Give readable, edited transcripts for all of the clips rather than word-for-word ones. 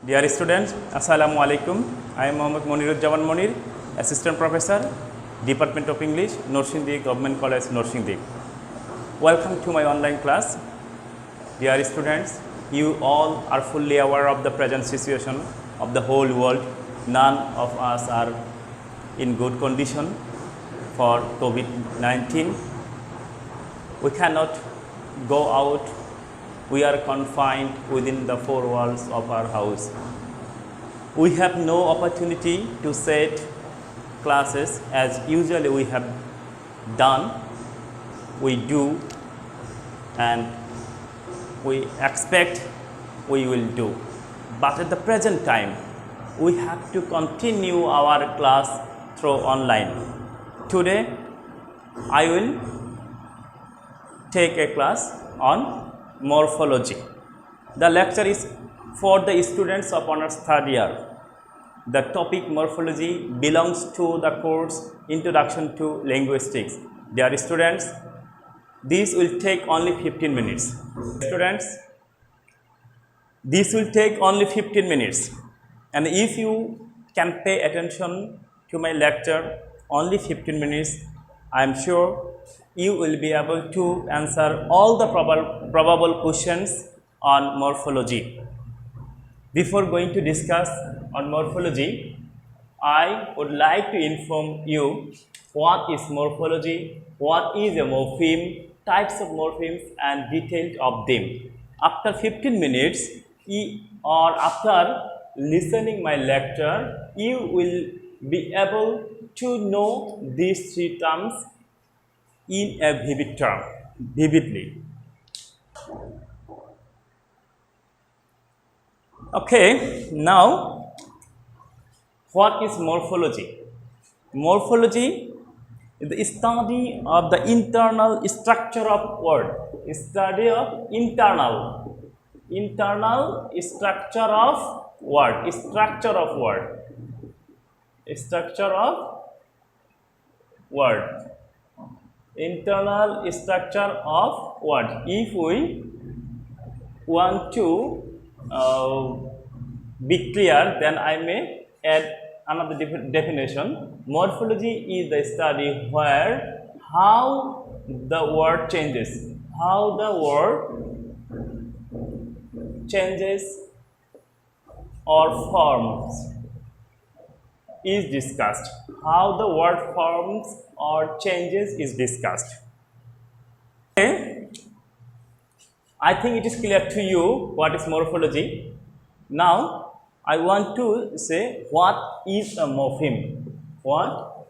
Dear students, Assalamu alaikum. I am Mohammad Monirujjaman Monir, Assistant Professor, Department of English, Norshindik Government College, Norshindik. Welcome to my online class. Dear students, you all are fully aware of the present situation of the whole world. None of us are in good condition for COVID-19. We cannot go out. We are confined within the four walls of our house. We have no opportunity to set classes as usually we have done, we do, and we expect we will do. But at the present time, we have to continue our class through online. Today, I will take a class on morphology. The lecture is for the students of honors third year. The topic morphology belongs to the course Introduction to Linguistics. Dear students, this will take only 15 minutes. Students, this will take only 15 minutes. And if you can pay attention to my lecture only 15 minutes, I am sure you will be able to answer all the probable questions on morphology. Before going to discuss on morphology, I would like to inform you what is morphology, what is a morpheme, types of morphemes and details of them. After 15 minutes or after listening my lecture, you will be able to know these three terms in a vividly. Okay, now what is morphology? Morphology is the study of the internal structure of word. Study of internal structure of word. Structure of word. Structure of word. Internal structure of word. If we want to be clear, then I may add another definition. Morphology is the study where how the word changes, or forms is discussed. How the word forms or changes is discussed. Okay. I think it is clear to you what is morphology. Now, I want to say what is a morpheme. What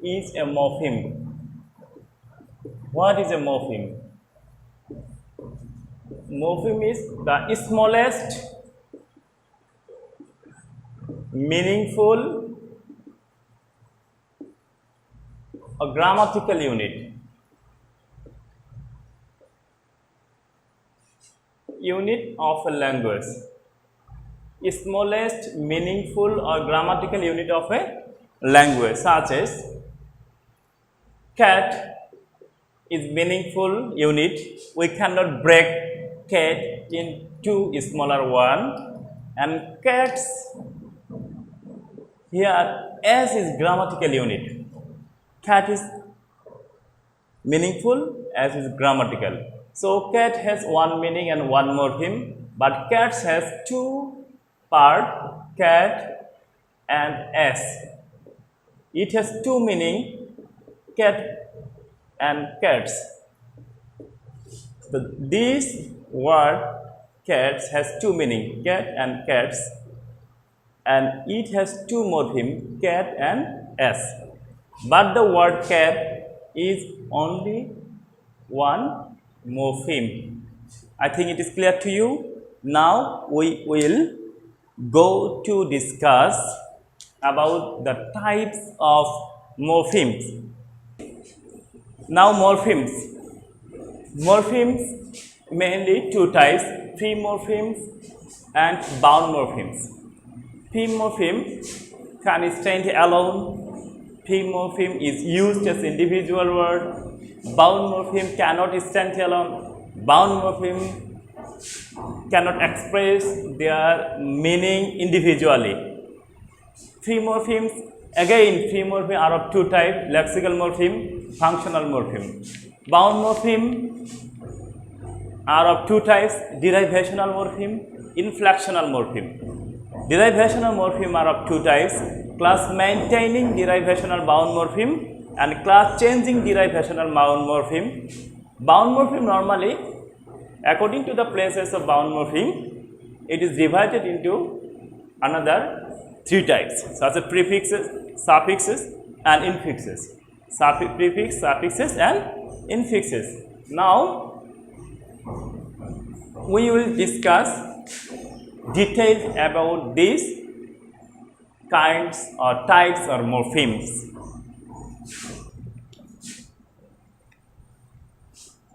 is a morpheme? What is a morpheme? Morpheme is the smallest meaningful a grammatical unit of a language. Smallest meaningful or grammatical unit of a language, such as cat is meaningful unit. We cannot break cat into a smaller one, and cats here S is grammatical unit. Cat is meaningful, S is grammatical. So cat has one meaning and one morpheme, but cats has two parts, cat and S. It has two meaning, cat and cats. So this word cats has two meaning, cat and cats, and it has two morpheme, cat and S. But the word cat is only one morpheme. I think it is clear to you. Now we will go to discuss about the types of morphemes. Now morphemes. Morphemes mainly two types, free morphemes and bound morphemes. Free morpheme can stand alone. Free morpheme is used as individual word. Bound morpheme cannot stand alone. Bound morpheme cannot express their meaning individually. Free morphemes, again free morphemes are of two types, lexical morpheme, functional morpheme. Bound morpheme are of two types, derivational morpheme, inflectional morpheme. Derivational morpheme are of two types, class maintaining derivational bound morpheme and class changing derivational bound morpheme. Bound morpheme normally, according to the places of bound morpheme, it is divided into another three types, such as prefixes, suffixes and infixes. Prefix, suffixes and infixes. Now, we will discuss details about these kinds or types or morphemes.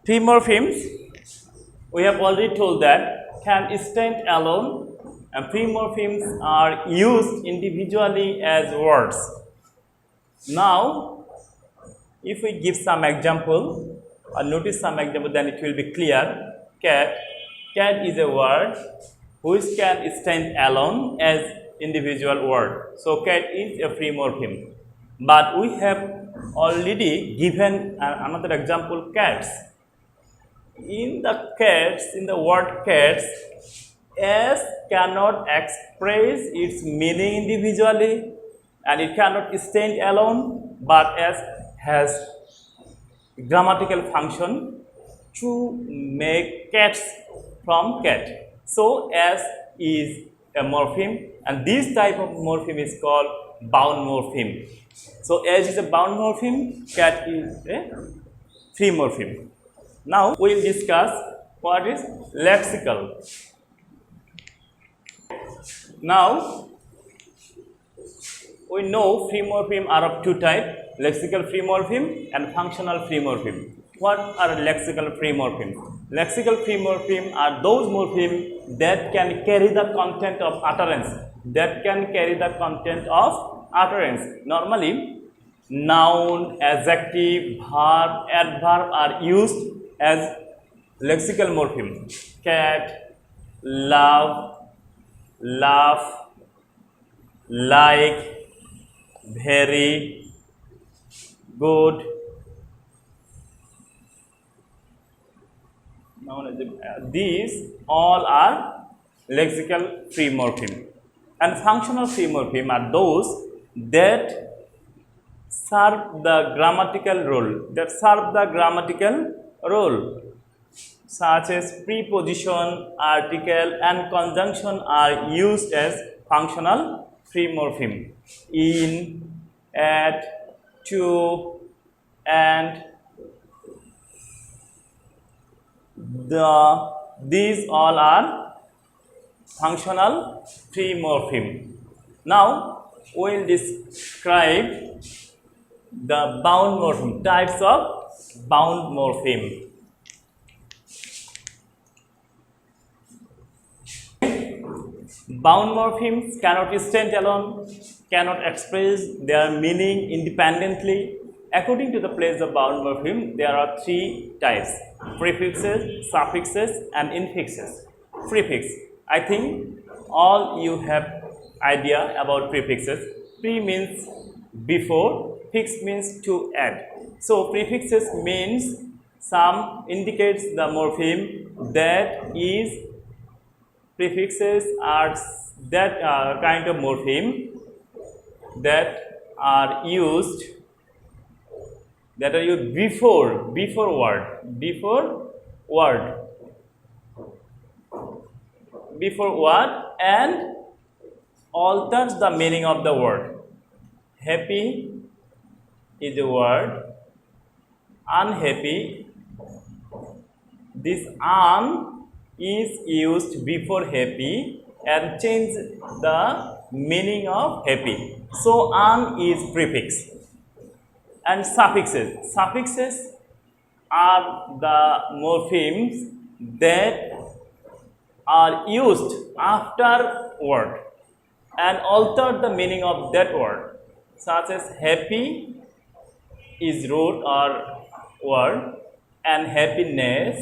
Free morphemes, we have already told that can stand alone, and free morphemes are used individually as words. Now, if we give some example or notice some example, then it will be clear. Cat. Cat is a word which can stand alone as individual word. So, cat is a free morpheme. But we have already given another example, cats. In the word cats, S cannot express its meaning individually and it cannot stand alone, but S has grammatical function to make cats from cat. So, S is a morpheme and this type of morpheme is called bound morpheme. So, S is a bound morpheme, cat is a free morpheme. Now, we will discuss what is lexical. Now, we know free morpheme are of two types, lexical free morpheme and functional free morpheme. What are lexical free morphemes? Lexical free morpheme are those morphemes that can carry the content of utterance. Normally, noun, adjective, verb, adverb are used as lexical morpheme. Cat, love, laugh, like, very, good. These all are lexical free morpheme. And functional free morpheme are those that serve the grammatical role. Such as preposition, article and conjunction are used as functional free morpheme. In, at, to, and, these all are functional free morpheme. Now, we will describe the bound morpheme, types of bound morpheme. Bound morphemes cannot stand alone, cannot express their meaning independently. According to the place of bound morpheme, there are three types: prefixes, suffixes and infixes. Prefix, I think all you have idea about prefixes. Pre means before, fix means to add. So prefixes means some indicates the morpheme that is. Prefixes are that kind of morpheme that are used before word and alters the meaning of the word. Happy is a word, unhappy, this is used before happy and change the meaning of happy. So, is prefix. And suffixes. Suffixes are the morphemes that are used after word and alter the meaning of that word, such as happy is root or word and happiness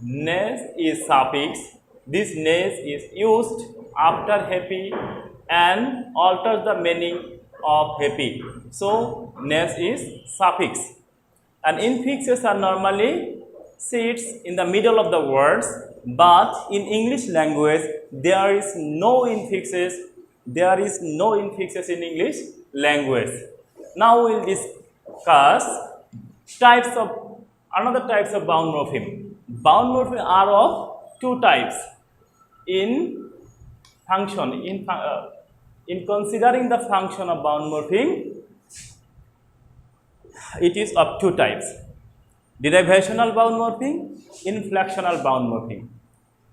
Ness is suffix. This ness is used after happy and alters the meaning of happy. So ness is suffix. And infixes are normally sits in the middle of the words, but in English language there is no infixes. There is no infixes in English language. Now we will discuss types of another types of bound morpheme. Bound morpheme are of two types. In function, in considering the function of bound morpheme, it is of two types: derivational bound morpheme, inflectional bound morpheme.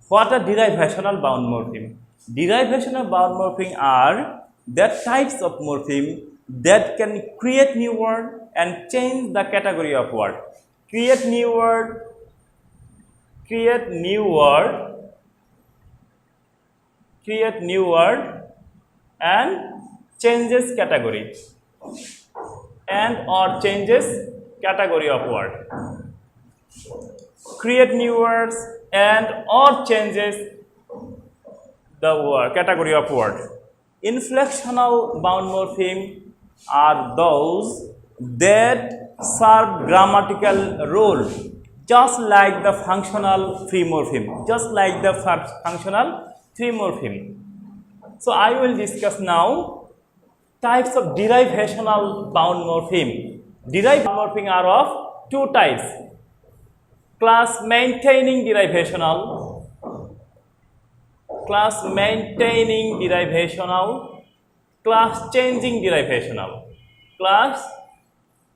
What are derivational bound morpheme? Derivational bound morpheme are that types of morpheme that can create new word and change the category of word. Create new word, create new word and changes category and or changes category of word. Create new words and or changes the word, category of word. Inflectional bound morpheme are those that serve grammatical role, just like the functional free morpheme, So I will discuss now types of derivational bound morpheme. Derived morpheme are of two types: class maintaining derivational, class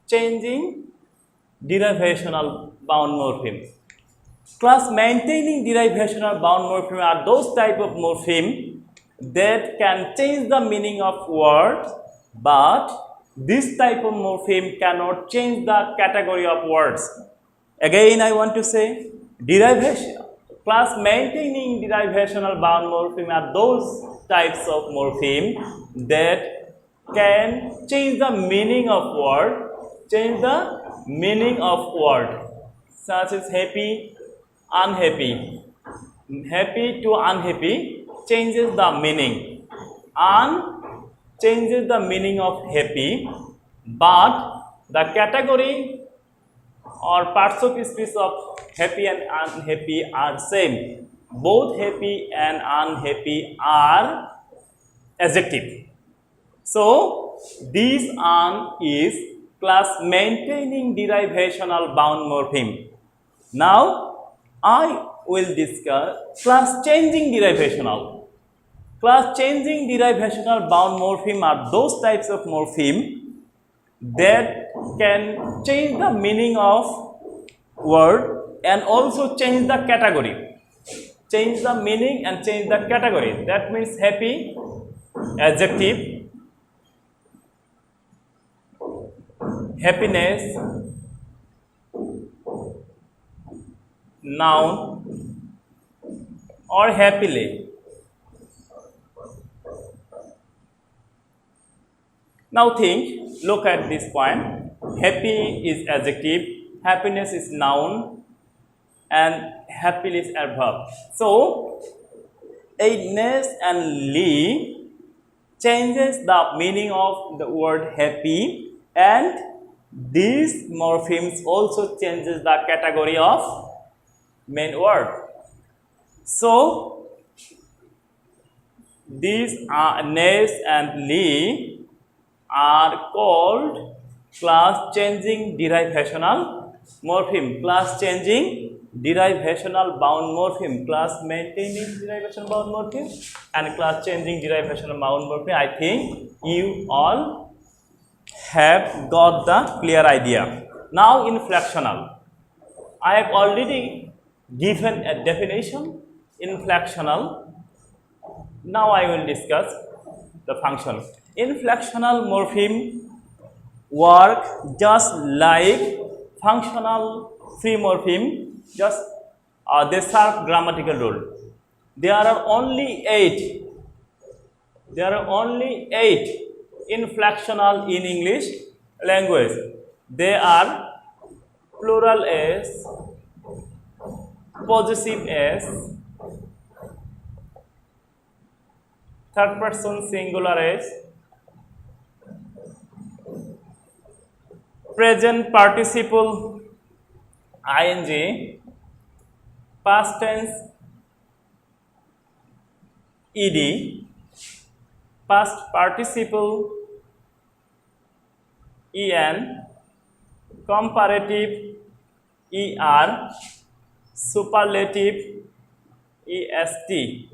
changing derivational bound morpheme. Class maintaining derivational bound morpheme are those type of morpheme that can change the meaning of words, but this type of morpheme cannot change the category of words. Again, I want to say, class maintaining derivational bound morpheme are those types of morpheme that can change the meaning of word, such as happy, unhappy. Happy to unhappy changes the meaning. Changes the meaning of happy, but the category or parts of speech of happy and unhappy are same. Both happy and unhappy are adjective. So this is class maintaining derivational bound morpheme. Now I will discuss class changing derivational. Class changing derivational bound morpheme are those types of morpheme that can change the meaning of word and also change the category. Change the meaning and change the category. That means happy, adjective, happiness, noun, or happily. Now look at this point. Happy is adjective, happiness is noun, and happily is adverb. So, Ness and Lee changes the meaning of the word happy, and these morphemes also changes the category of main word. So, these Ness and Lee are called class changing derivational morpheme, class changing derivational bound morpheme, class maintaining derivational bound morpheme, and class changing derivational bound morpheme. I think you all have got the clear idea. Now inflectional. I have already given a definition, inflectional. Now I will discuss the function. Inflectional morpheme work just like functional free morpheme, just they serve grammatical role. There are only 8 inflectional in English language. They are plural s, possessive s, third person singular s, present participle ing, past tense ed, past participle en, comparative er, superlative est.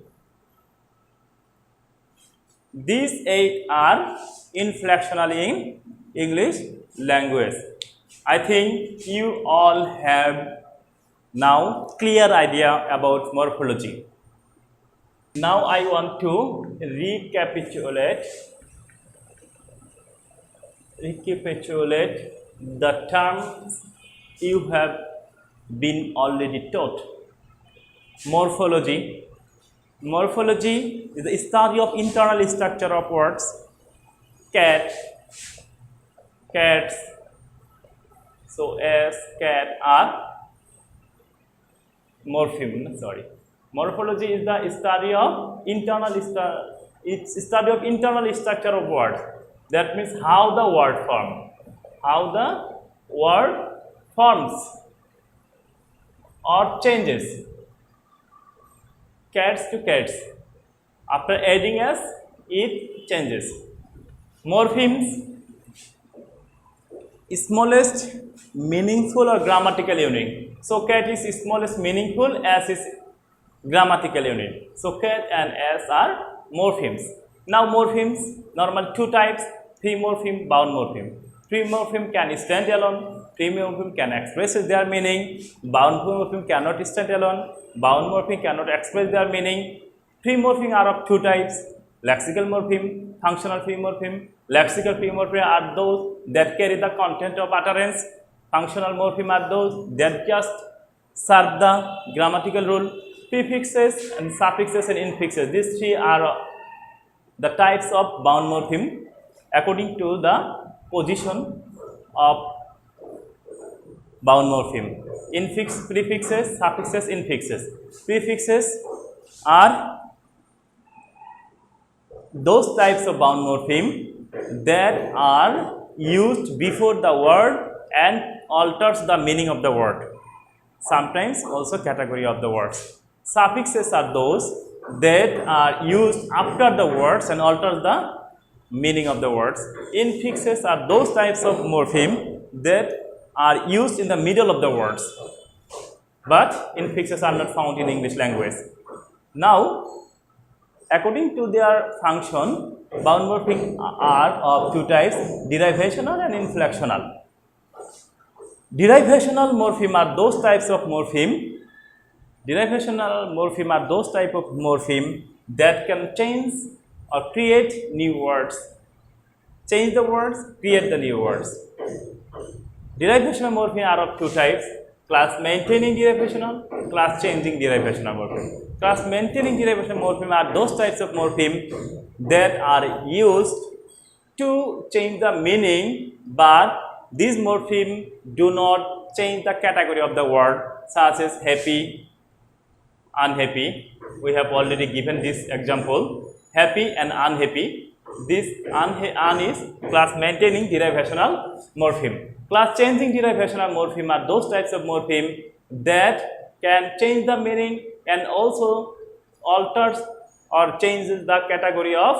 These 8 are inflectional in English language. I think you all have now clear idea about morphology. Now I want to recapitulate the terms you have been already taught. Morphology. Morphology is the study of internal structure of words. Cat, cats. So as cat are morpheme. Morphology is the study of internal structure of words. That means how the word forms or changes. Cats to cats. After adding s, it changes. Morphemes, smallest meaningful or grammatical unit. So cat is smallest meaningful, s is grammatical unit. So cat and s are morphemes. Now morphemes, normal two types, free morpheme, bound morpheme. Free morpheme can stand alone, free morpheme can express their meaning, bound morpheme cannot stand alone, bound morpheme cannot express their meaning. Free morpheme are of two types, lexical morpheme, functional free morpheme. Lexical free morpheme are those that carry the content of utterance. Functional morpheme are those that just serve the grammatical rule. Prefixes and suffixes and infixes, these three are the types of bound morpheme according to the position of bound morpheme. Prefixes, suffixes, infixes. Prefixes are those types of bound morpheme that are used before the word and alters the meaning of the word, sometimes also category of the words. Suffixes are those that are used after the words and alter the meaning of the words. Infixes are those types of morpheme that are used in the middle of the words, but infixes are not found in English language. Now, according to their function, bound morpheme are of two types, derivational and inflectional. Derivational morpheme are those types of morpheme that can change or create new words. Change the words, create the new words. Derivational morpheme are of two types, class maintaining derivational, class changing derivational morpheme. Class maintaining derivational morpheme are those types of morpheme that are used to change the meaning, but these morpheme do not change the category of the word, such as happy, unhappy. We have already given this example, happy and unhappy. This un is class maintaining derivational morpheme. Class changing derivational morpheme are those types of morpheme that can change the meaning and also alters or changes the category of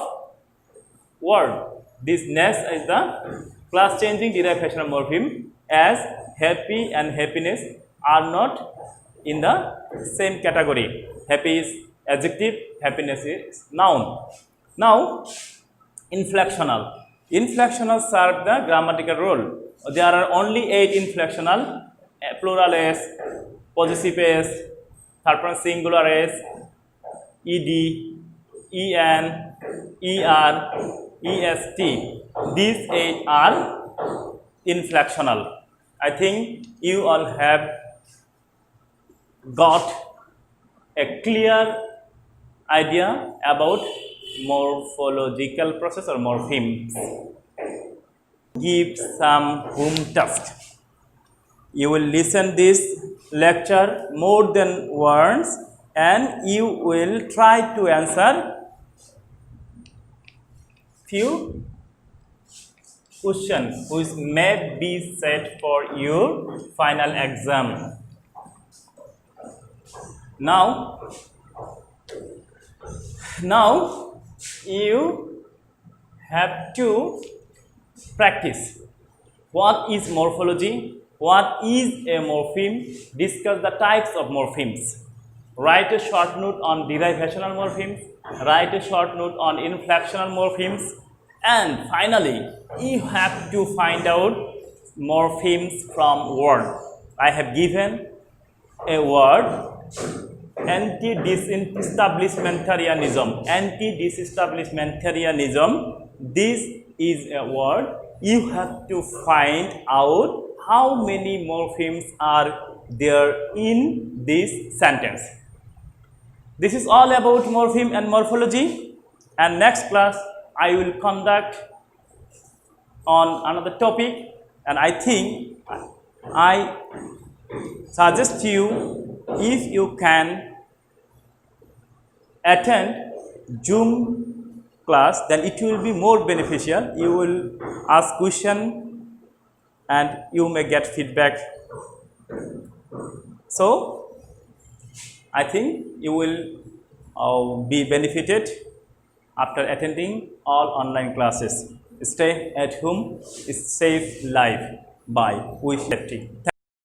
word. This next is the class changing derivational morpheme, as happy and happiness are not in the same category. Happy is adjective, happiness is noun. Now, inflectional. Inflectional serve the grammatical role. There are only 8 inflectional, plural s, possessive s, third person singular s, ed, en, er, est. These 8 are inflectional. I think you all have got a clear idea about morphological process or morphemes. Give some home task. You will listen this lecture more than once and you will try to answer few questions which may be set for your final exam. Now you have to practice. What is morphology? What is a morpheme? Discuss the types of morphemes. Write a short note on derivational morphemes. Write a short note on inflectional morphemes. And finally, you have to find out morphemes from word. I have given a word, anti-disestablishmentarianism. Anti-disestablishmentarianism. This is a word. You have to find out how many morphemes are there in this sentence. This is all about morpheme and morphology, and next class I will conduct on another topic, and I think I suggest you, if you can attend Zoom class, then it will be more beneficial. You will ask question and you may get feedback. So I think you will be benefited after attending all online classes. Stay at home, save life. Bye. With safety.